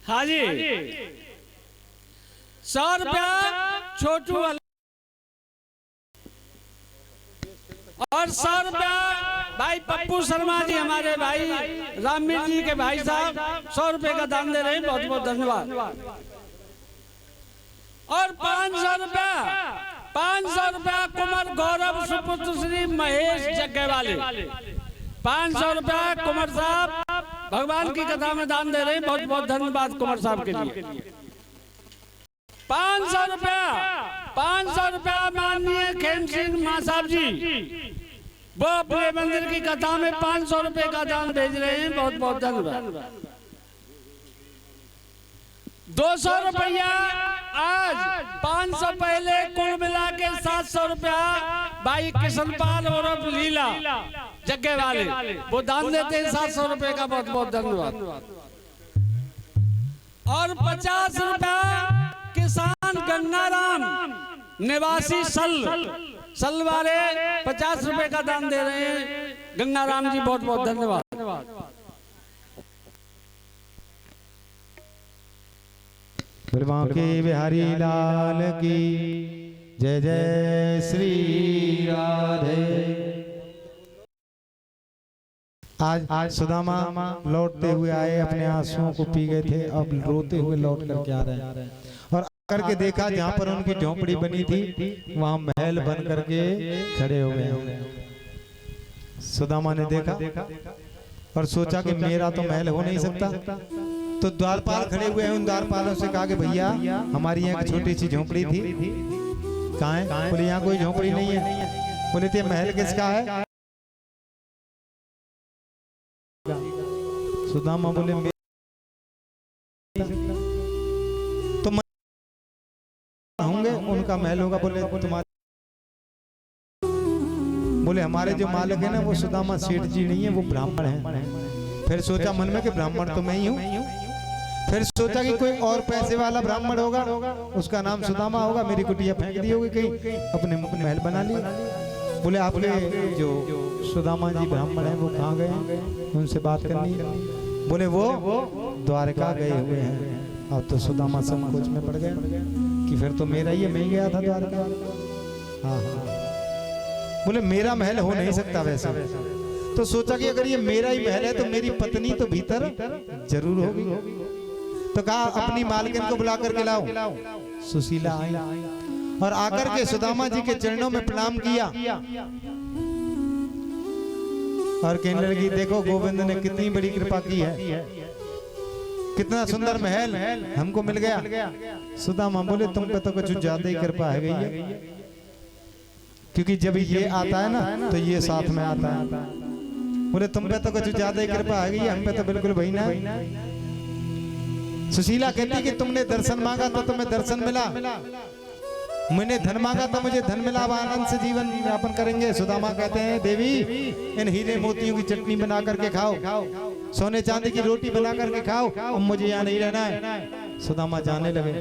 हाँ जी 100 रुपया छोटू वाला और 100 रुपया भाई पप्पू शर्मा जी हमारे भाई रामवीर जी के भाई साहब 100 रुपये का दान दे रहे हैं, बहुत बहुत धन्यवाद। और 500 रुपया कुमार गौरव सुपुत्र श्री महेश जग्गे वाले 500 रुपया कुमार साहब भगवान की कथा में दान दे रहे हैं, बहुत बहुत धन्यवाद कुमार साहब के लिए। 500 रुपया माननीय खेम सिंह मां साहब जी, वो अपने मंदिर की कथा में 500 रुपए का दान भेज रहे हैं, बहुत बहुत धन्यवाद। 200 रुपया आज 500 पहले कुल मिला के 700 रुपया भाई किशनपाल और लीला जग्गे वाले वो दान देते हैं 700 रुपए का, बहुत बहुत धन्यवाद। और 50 रुपया किसान गंगाराम निवासी सल वाले 50 रुपए का दान दे रहे हैं, गंगाराम जी बहुत बहुत धन्यवाद। के बिहारी लाल की जय जय श्री राधे। आज सुदामा लौटते हुए आए, अपने आंसुओं को पी गए थे, अब रोते हुए लौट करके आ रहे हैं। और करके देखा जहाँ पर उनकी झोंपड़ी बनी थी वहां महल बन करके खड़े हो गए। सुदामा ने देखा और सोचा कि मेरा तो महल हो नहीं सकता, तो द्वारपाल खड़े हुए हैं, उन द्वारपालों से कहा कि भैया हमारी यहाँ की छोटी सी झोंपड़ी थी, कहाँ है? बोले यहाँ कोई झोंपड़ी नहीं है। बोले थे महल किसका है? सुदामा बोले तो होंगे, उनका महल होगा। बोले तुम्हारे, बोले हमारे जो मालिक है ना वो सुदामा सेठ जी नहीं है, वो ब्राह्मण है। फिर सोचा मन में कि ब्राह्मण तो मैं ही हूँ। फिर सोचा कि कोई और पैसे वाला ब्राह्मण होगा, उसका नाम सुदामा होगा, मेरी कुटिया फेंक दी होगी कहीं, अपने महल बना लिया। बोले आपके जो सुदामा जी ब्राह्मण है वो कहाँ गए, उनसे बात करनी है। बोले वो द्वारका गए हुए हैं। अब तो सुदामा संकोच में पड़ गए कि फिर तो मेरा ही है, मैं ही गया था द्वारका। हाँ हाँ। बोले मेरा महल हो नहीं सकता वैसे। तो सोचा कि अगर ये मेरा ही महल है तो मेरी पत्नी तो भीतर जरूर होगी। तो कहा अपनी मालकिन को बुला करके लाओ। सुशीला आई और आकर के सुदामा जी के चरणों में प्रणाम किया और कहने लगी देखो गोविंद ने कितनी बड़ी कृपा की है, कितना सुंदर महल हमको मिल गया। सुदामा बोले तुम पे तो कुछ ज्यादा ही कृपा है गई है, क्योंकि जब ये आता है ना तो ये साथ में आता है। बोले तुम पे तो कुछ ज्यादा ही कृपा आ गई, हम पे तो बिल्कुल वही ना। सुशीला कहती कि तुमने दर्शन मांगा तो तुम्हें दर्शन मिला, मैंने धन मांगा तो मुझे धन मिला, अब आनंद से जीवन यापन करेंगे। सुदामा कहते हैं देवी इन हीरे मोतियों की चटनी बना करके खाओ, सोने चांदी की रोटी बना करके खाओ, अब मुझे यहाँ नहीं रहना है। सुदामा जाने लगे।